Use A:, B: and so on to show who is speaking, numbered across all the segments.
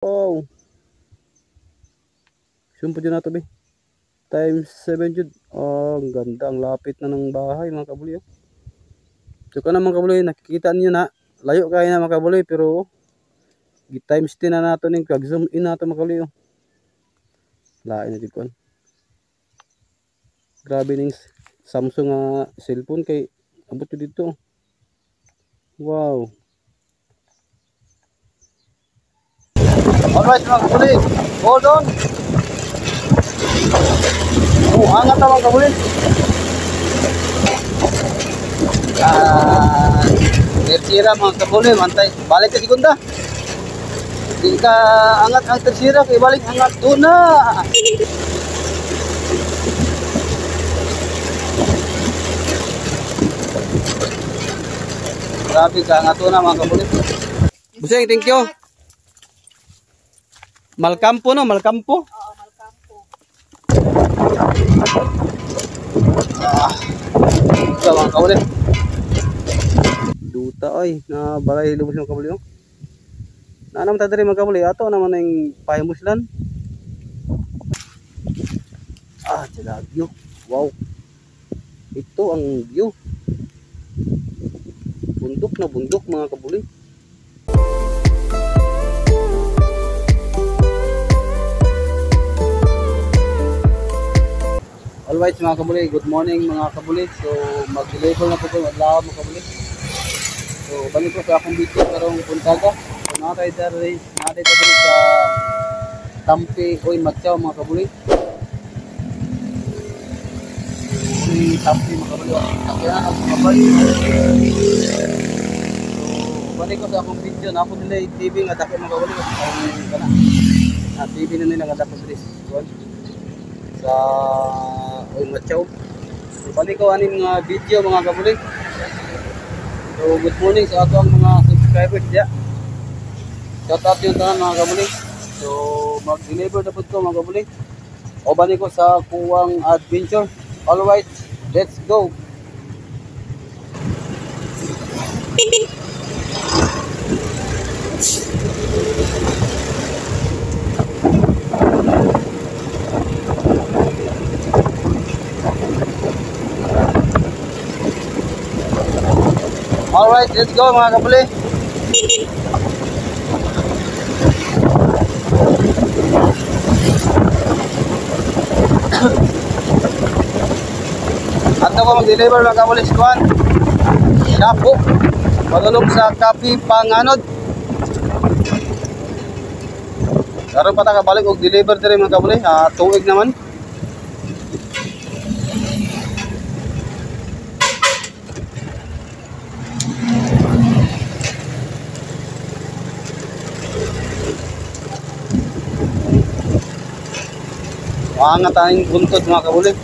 A: Oh, sumpo dyan nato be. Times 7 jud. Oh, ang ganda. Ang lapit na ng bahay mga kabuloy. Oh. So ka na mga kabuloy, nakikita niyo na. Layo kayo na mga kabuloy, pero times 10 na nato ning kag-zoom in nato mga kabuloy. Oh. Lain na jud kon. Grabe ning Samsung nga cellphone kay abot jud dito. Wow. Alright mga kabuloy. Hold on. Oh, angat na mga kabuloy. Tersira mga kabuloy, mantay. Balik ka segunda. Di ka angat ang tersira kay balik angat doon na. Grabe ka angat doon na mga kabuloy. Buseng, thank you. Malkampo no, Malkampo.
B: Oo, Malkampo.
A: Ito mga kabuloy. Duta ay, na balay lubos mga kabuloy. Na naman tayo rin mga kabuloy. Ato naman yung pahimuslan. Sila view. Wow. Ito ang view. Bundok na bundok mga kabuloy. Alright mga kabuloy, good morning mga kabuloy. So mag-label na po ko adlaw mga kabuloy. So balik ko sa akong video karong puntaga. So natay dari sa Tampi Oy Matyaw mga kabuloy. Si Tampi mga kabuloy. Kaya ako mabalik. So balik ko sa akong video na ako nila TV nga dako mga kabuloy kasi TV na nila nga dako sa Oy Matyaw. So balik ko aning mga video mga kabuloy. So good morning sa ato ang mga subscribers diya. Shout out yung tanan mga kabuloy. So mag-deliver na po ito mga kabuloy. O balik ko sa kuwang adventure. Alright, let's go. Alright, let's go mga kabuloy. At ako mag-deliver mga kabuloy sa kuwan. Shapo. Padulong sa Kapi Panganod. Karon pa ta kabalik og deliver diri mga kabuloy. Tuig naman. Angat tayong buntod mga kabuloy.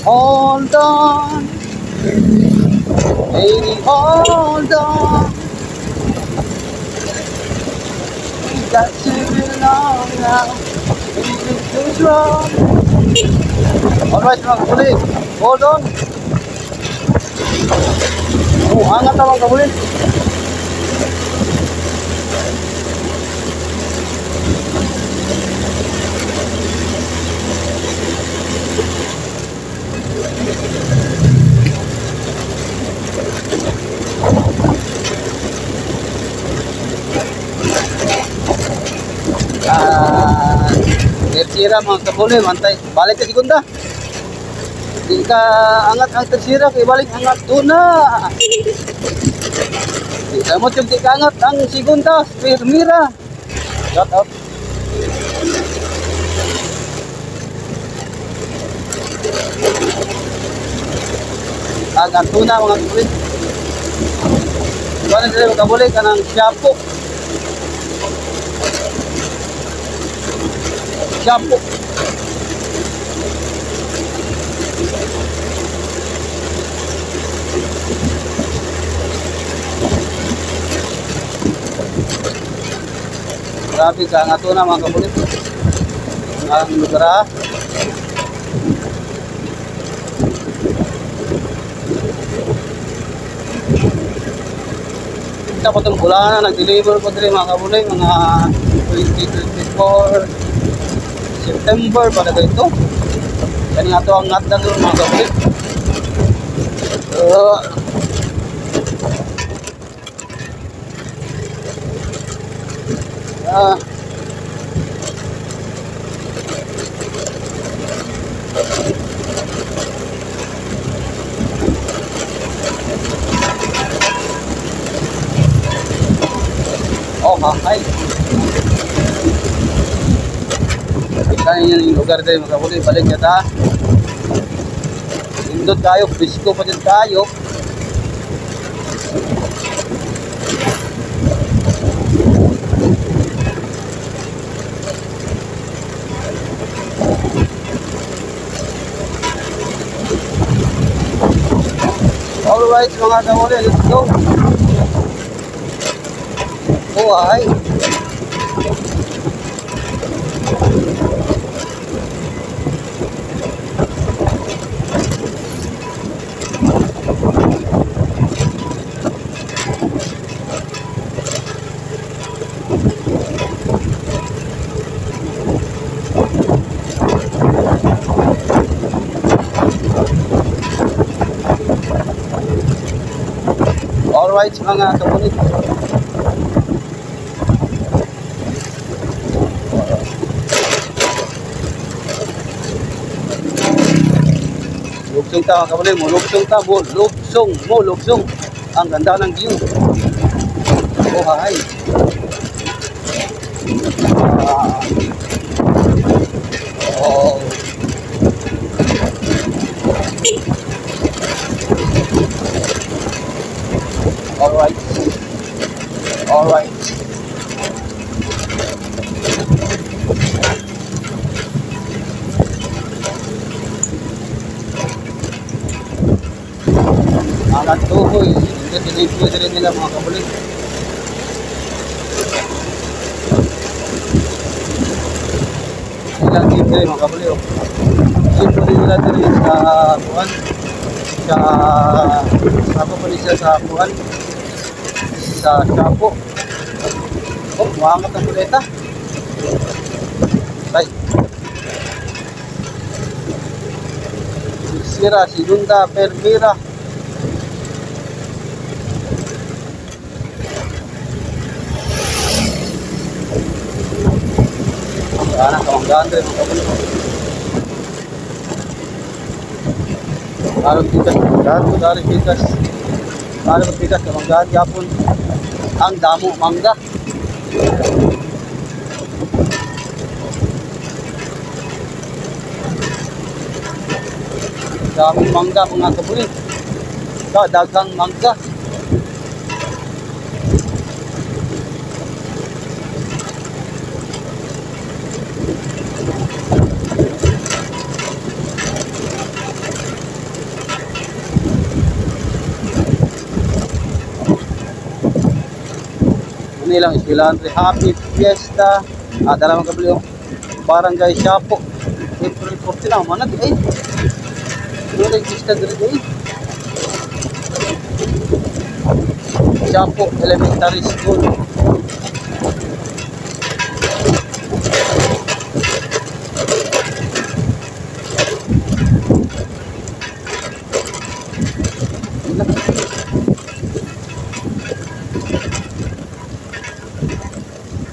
A: Hold on, baby, hold on. We got to belong now. Everything is wrong. Alright mga kabuloy, hold on. Angat na mga kabuloy. Tersira mga kabuloy, mantay. Balik ka segunda. Di ka angat ang tersira kay balik angat doon na. Di ka mo di ka angat ang segunda, Pirmira. Shut up. Angat doon na mga kabuloy. Kuha na sila mga kabuloy ka ng shampoo. Shampoo. Grabe ka nga ito na mga kabuloy. Ang lugar. Kita po itong bulan na nag-deliver ko din mga kabuli, mga 2024 September para dito. Yan nga ito ang ngatdan doon mga kabuli. Oh, mahal. Kita niyo yung lugar tayo mga kabuli. Balik niya ta. Indot tayo. Bisko pa din tayo. Alright mga kabuli. Let's go. Oh, ay. Alright mga kabuli. Lugsong ta mga kabuli mo, lugsong ta mo, lugsong. Ang ganda ng view. Oh, hi. Oh. Alright. Alright. Alat tuhoy. Hindi tinipid rin nila mga kabuli. Ilang libre mga kabuli. Libre nila din sa buwan. Sa ako pa siya sa buwan. Sa Shapo. Oh, maangat ang kuleta. Ay. Sira, Sinunda, Permira. Anak kamanggaan rin mga kabuli. Alam tikas kamanggaan, kudarin tikas. Alam tikas kamanggaan, yapon. Ang damo, mangga. Daming mangga mga kabuli. Dagang mangga. Nilang Escalante, Happy Fiesta. Dala mga kabuli. Barangay Shapo. April 14 na, manag eh. Mulai fiesta dito eh. Shapo Elementary School.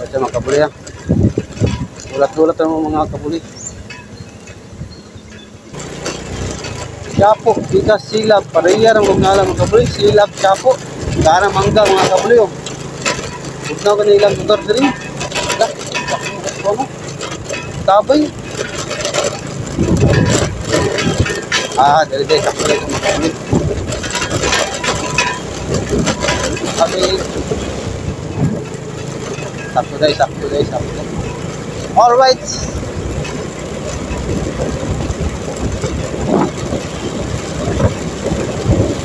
A: Ito mga kabuli yan. Ulat-ulat ang mga kabuli. Shapo, bigas, silab, pareya ng mga kabuli. Silab, shapo. Karang mangga mga kabuli. Huwag na ka na ilang lugar na rin. Tabay. Dali-dali. Sakto lang ito mga kabuli. Sakto dahil. Alright.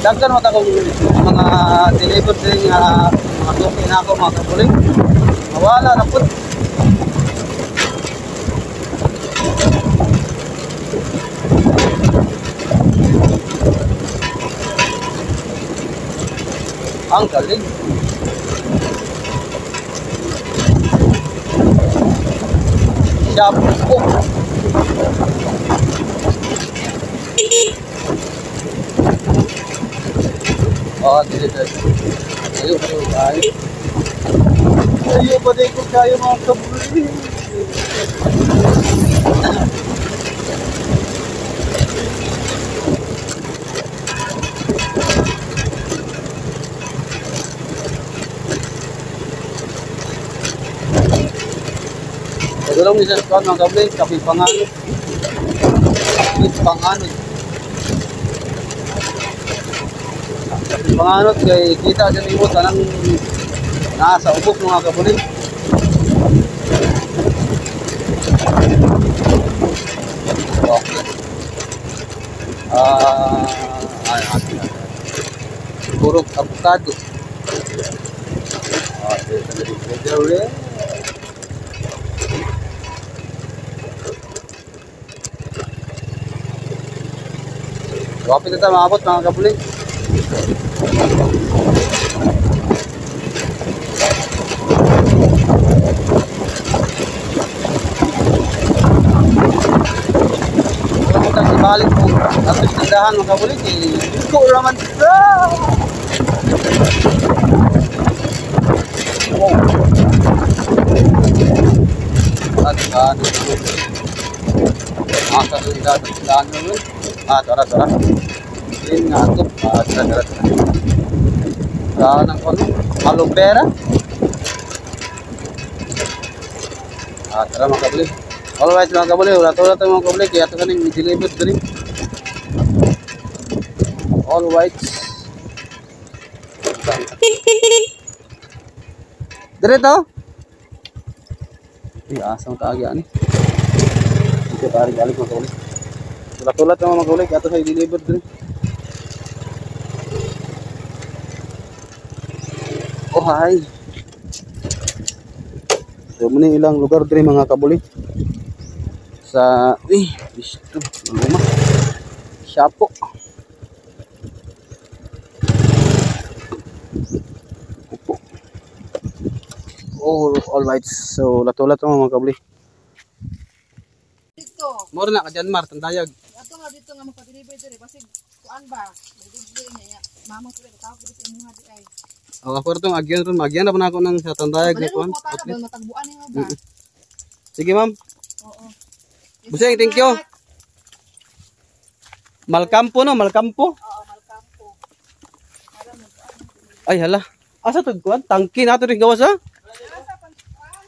A: Daggan mo akong mga deliver din mga token na ako mga kabuli. Mawala na po. Ang galing. Shapo. Oh, dito. Ayo, ayo. Ayo, pwede ko kayo mga kabuli. Tulong ni Sir Kwan mga kabuli, kapi panganod. Kapi panganod. Kapi panganod, kay kita dyan imo tanang nasa ubok mga kabuli. Buruk avocado. Dito. Kapit na tayo maabot mga kabuli. Kapag ibalik po at istindahan mga kabuli, iko raman sa at masa istindahan naman. Tara. Ini ngatuk. Tara. Saan ang ano? Aloe vera. Tara mga kabuli. Alright mga kabuli. Wala mga kabuli. Kaya ito kaning delivered din. Alright. Direto. Asam kaagyan ni. Ito tarik-alik mga kabuli. Tulat-tulat naman mga kabuli. Kaya ito sa delivered din. Oh hi. So muna ilang lugar din mga kabuli. Sa gusto luma. Shapo. Upo. Oh, all right. So latulat mga kabuli.
B: Dito.
A: Moro na ka dyan Mar, tandayag.
B: Ato nga dito nga magpa-deliver dire kasi kuan ba? Deliver niya. Mama ko tao ko dito imuha di ay.
A: Ako ito, agyan na pa na ako ng sa tandayag ni Kwan.
B: Matagbuan niyo ba?
A: Sige ma'am.
B: Oo.
A: Buseng, thank you. Malkampo no, Malkampo.
B: Oo, Malkampo.
A: Ay hala. Asa to Kwan? Tangki nato rin gawas ha?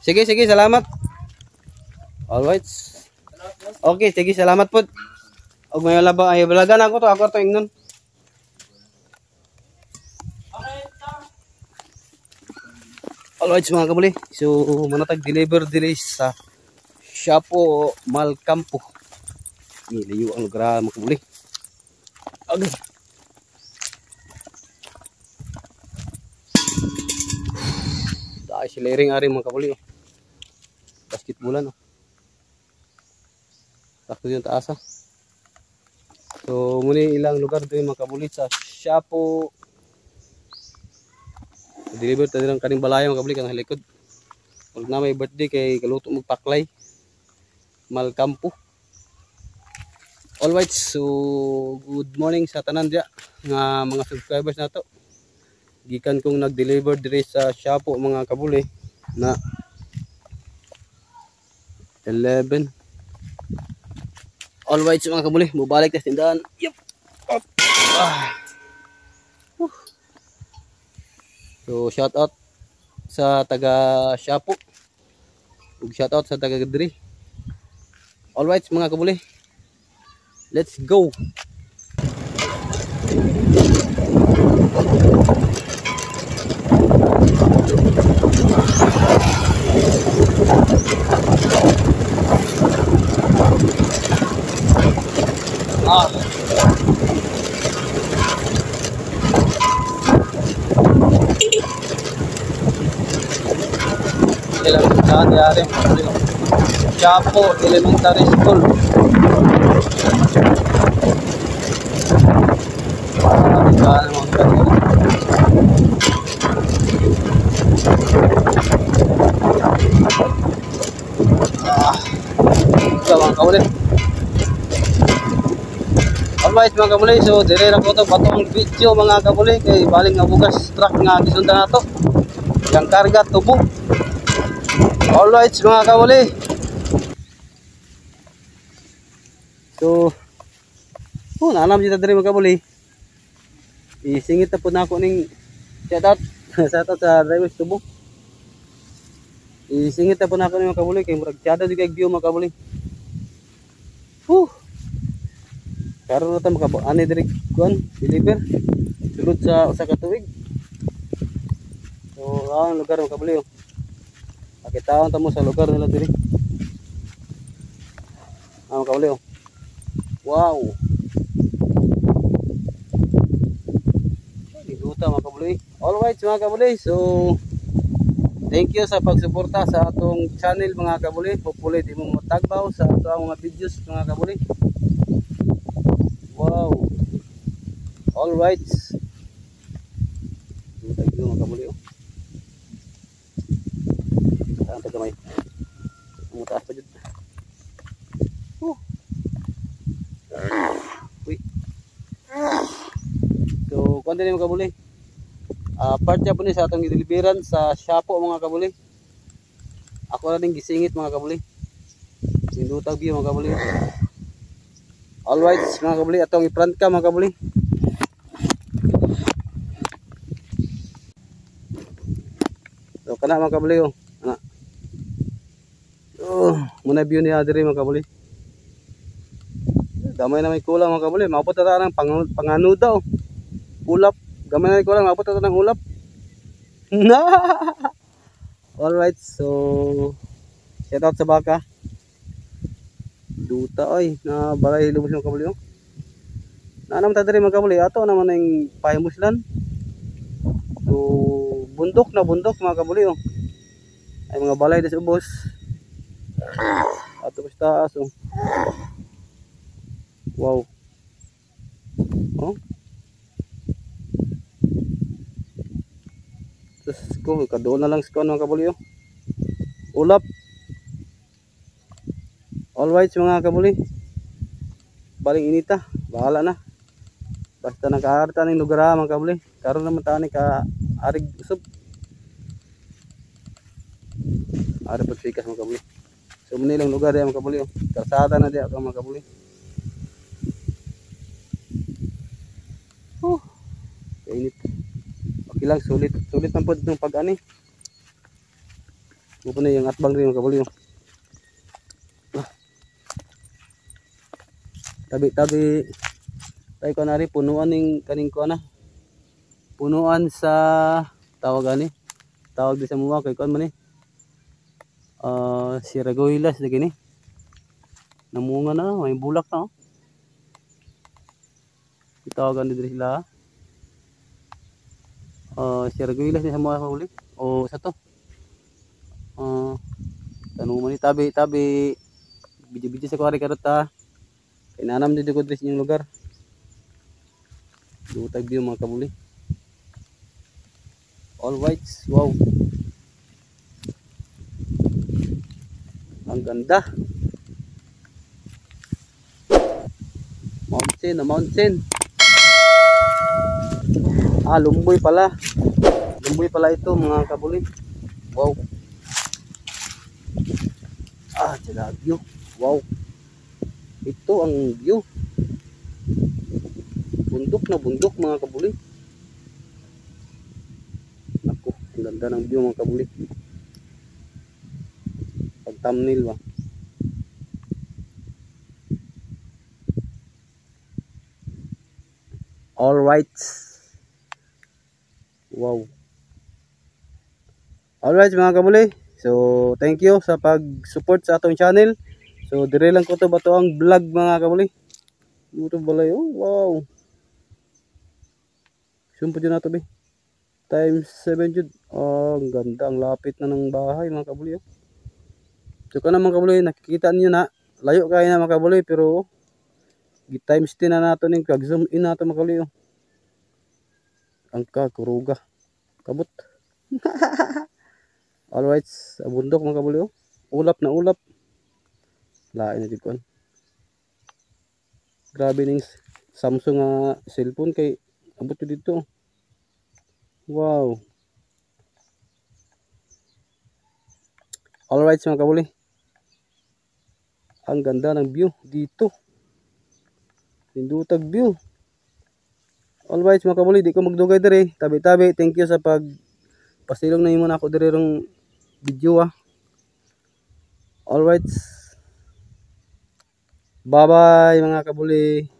A: Sige, salamat. Alright. Okay, sige, salamat po. Og may labang ay balagan ako to ingnon. Alright mga kabuli, so manatag deliver dili sa Shapo Malkampo. Layo ang lugar mga kabuli. Okay. Dahil si layering ari mga kabuli. Basketbolan oh. Sakto yung taas ha. So muna ilang lugar din mga kabuli sa Shapo. Deliver tayo ng kaning balaya mga kabuli kang likod. Pag na may birthday kay kaluto magpaklay. Malkampo. Alright, so good morning sa tanan dia nga mga subscribers nato. Gikan kong nag-deliver dire sa Shapo mga kabuli na 11. Alright so mga kabuli, mubalik ta tindahan. Yup. So shout out sa taga Shapo. Ug shout out sa taga Diri. Alright mga kabuli. Let's go. Elementary Shapo Elementary School. Alright mga kabuli, so dire na ko to batong video mga kabuli kay baling nga bugas truck nga gisundan nato. Yang karga tubo. Alright mga kabuli. So nanam dito dire mga kabuli. Isingit na po na ako ning shout out sa driver tubo. Isingit na po na ako ning mga kabuli kay murag tiada di kay view mga kabuli. Karon na ta ani diri kuan deliver sulod sa usa ka tuig. So ang lugar mga kabuli oh. Pakitaon ta mo sa lugar nila diri. Mga kabuli oh. Wow. Diguta mga kabuli. Alright mga kabuli. So thank you sa pagsuporta sa atong channel mga kabuli. Hopefully di mo matagbaw sa atong mga videos mga kabuli. Wow. Alright. Dito mga kabuli oh. Saan pa kamay? Mutaas pa dyan. Uy. So kuwan din mga kabuli. Part niya po ni sa atong gideliveran sa Shapo mga kabuli. Ako na din gisingit mga kabuli. Sindutag view mga kabuli. Alright mga kabuli, atong i-front ka mga kabuli. So kana mga kabuli oh. Ana. Muna view niya diri mga kabuli. Gamay na may kulang mga kabuli. Maabot na ta ng panganuda oh. Ulap. Gamay na may kulang, maabot na ta ng ulap. Alright, so shout out sa baka. Duta ay na balay lubos mga kabuli oh. Naanam ta diri mga kabuli, ato naman ang pahimuslan. So bundok mga kabuli oh. Ay mga balay des ubos. Ato basta aso. Wow. Oh. Terus ko kadoon na lang sa mga kabuli oh. Ulap. Alright mga kabuli. Baling inita, bahala na. Basta nakaarta ning lugar mga kabuli. Karon naman ta ni ka arig usab. Ari pagsikas mga kabuli. So muna lang lugar diya mga kabuli oh. Kalsada na diya mga kabuli. Kainit. Okay lang, sulit man po itong pag-ani. Bupo na yung atbang rin mga kabuli oh. Tabi tayo ko na rin punuan ng kaning ko na punuan sa tawag di sa mga kay kuan man Siragoylas na gini namunga na may bulak na oh. Itawagan din sila Siragoylas ni sa mga huli o sa to tanong man ni tabi bidyo sa kuwari karota. Inanam dito ko dres yung lugar. Dutag view mga kabuli. Alright, wow. Ang ganda. Mountain. Lumboy pala. Lumboy pala ito mga kabuli. Wow. Sila view. Wow. Ito ang view. Bundok mga kabuli. Ako, ang ganda ng view mga kabuli. Pag thumbnail ba. Alright. Wow. Alright mga kabuli. So thank you sa pag-support sa atong channel. So dire lang ko to bato ang vlog mga kabuli. Ito balay oh, wow. Sumpo dyan nato be. Times 7 jud. Ang ganda, ang lapit na ng bahay mga kabuli oh. So kana mga kabuli, nakikita niyo na layo kaya na mga kabuli pero gi-times 10 na nato ning pag-zoom in nato mga kabuli oh. Ang kuruga. Kabot. Alright, sa bundok mga kabuli oh. Ulap na ulap. Lain na dikon. Grabe ning Samsung nga cellphone kay abot ko dito. Wow. Alright mga kabuli. Ang ganda ng view dito. Pindutag view. Alright mga kabuli, di ko magdugay dire. Tabi-tabi, thank you sa pasilong na imo na ako dire rong video. Alright. Bye bye mga kabuli.